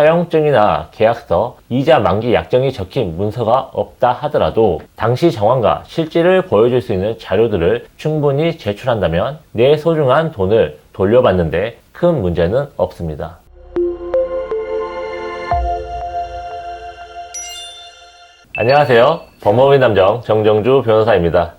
차용증이나 계약서, 이자 만기 약정이 적힌 문서가 없다 하더라도 당시 정황과 실질을 보여줄 수 있는 자료들을 충분히 제출한다면 내 소중한 돈을 돌려받는데 큰 문제는 없습니다. 안녕하세요. 법무법인 남정 정정주 변호사입니다.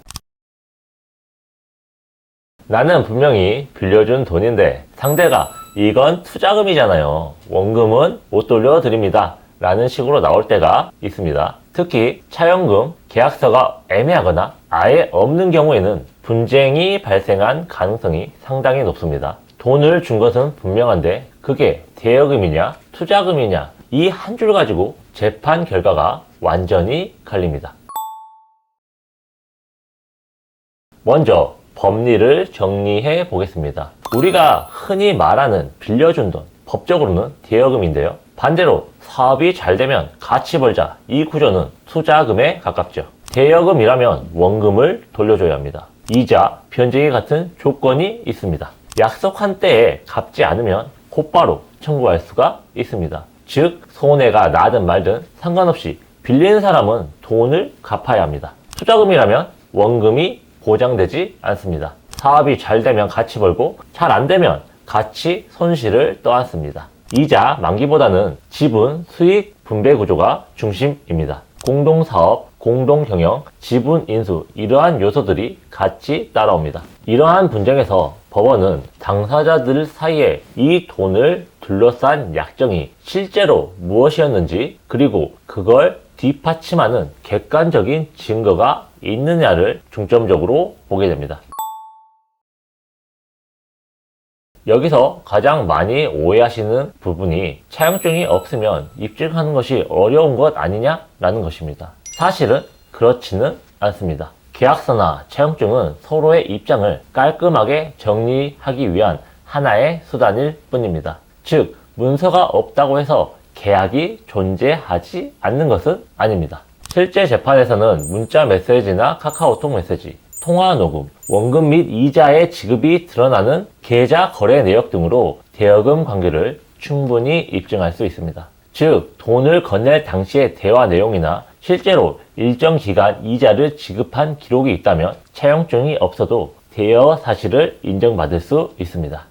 나는 분명히 빌려준 돈인데 상대가 이건 투자금이잖아요. 원금은 못 돌려드립니다. 라는 식으로 나올 때가 있습니다. 특히 차용금, 계약서가 애매하거나 아예 없는 경우에는 분쟁이 발생한 가능성이 상당히 높습니다. 돈을 준 것은 분명한데 그게 대여금이냐 투자금이냐 이 한 줄 가지고 재판 결과가 완전히 갈립니다. 먼저 법리를 정리해 보겠습니다. 우리가 흔히 말하는 빌려준 돈, 법적으로는 대여금인데요. 반대로 사업이 잘 되면 같이 벌자 이 구조는 투자금에 가깝죠. 대여금이라면 원금을 돌려줘야 합니다. 이자, 변제기 같은 조건이 있습니다. 약속한 때에 갚지 않으면 곧바로 청구할 수가 있습니다. 즉 손해가 나든 말든 상관없이 빌린 사람은 돈을 갚아야 합니다. 투자금이라면 원금이 보장되지 않습니다. 사업이 잘 되면 같이 벌고 잘 안 되면 같이 손실을 떠안습니다. 이자 만기보다는 지분 수익 분배 구조가 중심입니다. 공동사업, 공동경영, 지분 인수 이러한 요소들이 같이 따라옵니다. 이러한 분쟁에서 법원은 당사자들 사이에 이 돈을 둘러싼 약정이 실제로 무엇이었는지 그리고 그걸 뒷받침하는 객관적인 증거가 있느냐를 중점적으로 보게 됩니다. 여기서 가장 많이 오해하시는 부분이 차용증이 없으면 입증하는 것이 어려운 것 아니냐라는 것입니다. 사실은 그렇지는 않습니다. 계약서나 차용증은 서로의 입장을 깔끔하게 정리하기 위한 하나의 수단일 뿐입니다. 즉, 문서가 없다고 해서 계약이 존재하지 않는 것은 아닙니다. 실제 재판에서는 문자 메시지나 카카오톡 메시지, 통화 녹음, 원금 및 이자의 지급이 드러나는 계좌 거래 내역 등으로 대여금 관계를 충분히 입증할 수 있습니다. 즉, 돈을 건넬 당시의 대화 내용이나 실제로 일정 기간 이자를 지급한 기록이 있다면 차용증이 없어도 대여 사실을 인정받을 수 있습니다.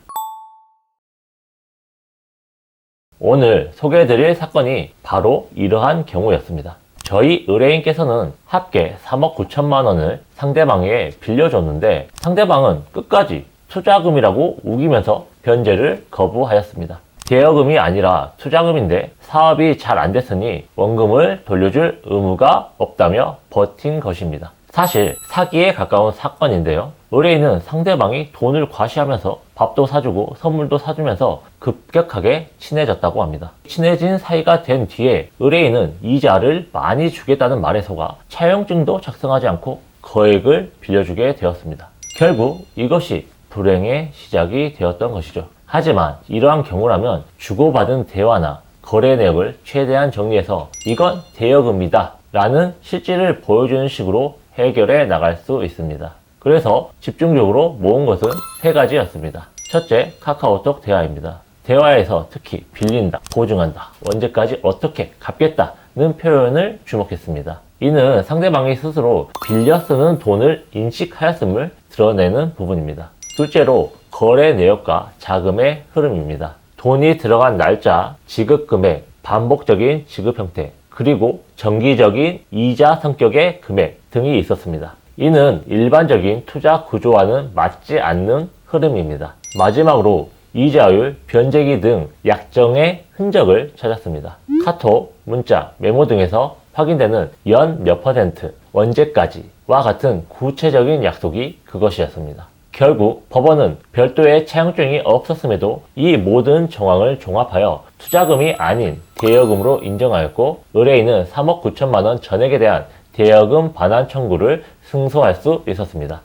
오늘 소개해드릴 사건이 바로 이러한 경우였습니다. 저희 의뢰인께서는 합계 3억 9천만 원을 상대방에게 빌려줬는데 상대방은 끝까지 투자금이라고 우기면서 변제를 거부하였습니다. 대여금이 아니라 투자금인데 사업이 잘 안 됐으니 원금을 돌려줄 의무가 없다며 버틴 것입니다. 사실 사기에 가까운 사건인데요. 의뢰인은 상대방이 돈을 과시하면서 밥도 사주고 선물도 사주면서 급격하게 친해졌다고 합니다. 친해진 사이가 된 뒤에 의뢰인은 이자를 많이 주겠다는 말에 속아 차용증도 작성하지 않고 거액을 빌려주게 되었습니다. 결국 이것이 불행의 시작이 되었던 것이죠. 하지만 이러한 경우라면 주고받은 대화나 거래 내역을 최대한 정리해서 이건 대여금이다 라는 실질을 보여주는 식으로 해결해 나갈 수 있습니다. 그래서 집중적으로 모은 것은 세 가지였습니다. 첫째, 카카오톡 대화입니다. 대화에서 특히 빌린다, 보증한다, 언제까지 어떻게 갚겠다는 표현을 주목했습니다. 이는 상대방이 스스로 빌려 쓰는 돈을 인식하였음을 드러내는 부분입니다. 둘째로 거래 내역과 자금의 흐름입니다. 돈이 들어간 날짜, 지급 금액, 반복적인 지급 형태, 그리고 정기적인 이자 성격의 금액 등이 있었습니다. 이는 일반적인 투자 구조와는 맞지 않는 흐름입니다. 마지막으로 이자율, 변제기 등 약정의 흔적을 찾았습니다. 카톡, 문자, 메모 등에서 확인되는 연 몇 %, 언제까지와 같은 구체적인 약속이 그것이었습니다. 결국 법원은 별도의 차용증이 없었음에도 이 모든 정황을 종합하여 투자금이 아닌 대여금으로 인정하였고 의뢰인은 3억 9천만 원 전액에 대한 대여금 반환 청구를 승소할 수 있었습니다.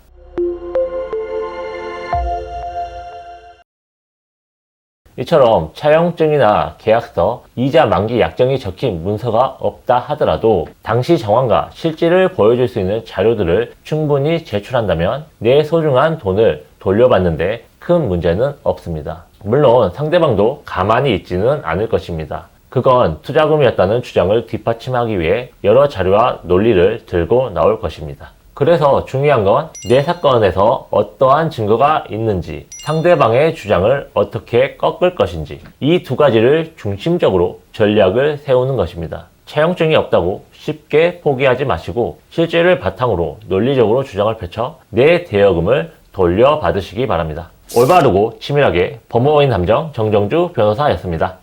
이처럼 차용증이나 계약서, 이자 만기 약정이 적힌 문서가 없다 하더라도 당시 정황과 실질을 보여줄 수 있는 자료들을 충분히 제출한다면 내 소중한 돈을 돌려받는데 큰 문제는 없습니다. 물론 상대방도 가만히 있지는 않을 것입니다. 그건 투자금이었다는 주장을 뒷받침하기 위해 여러 자료와 논리를 들고 나올 것입니다. 그래서 중요한 건 내 사건에서 어떠한 증거가 있는지, 상대방의 주장을 어떻게 꺾을 것인지, 이 두 가지를 중심적으로 전략을 세우는 것입니다. 차용증이 없다고 쉽게 포기하지 마시고 실제를 바탕으로 논리적으로 주장을 펼쳐 내 대여금을 돌려받으시기 바랍니다. 올바르고 치밀하게 법무법인 함정 정정주 변호사였습니다.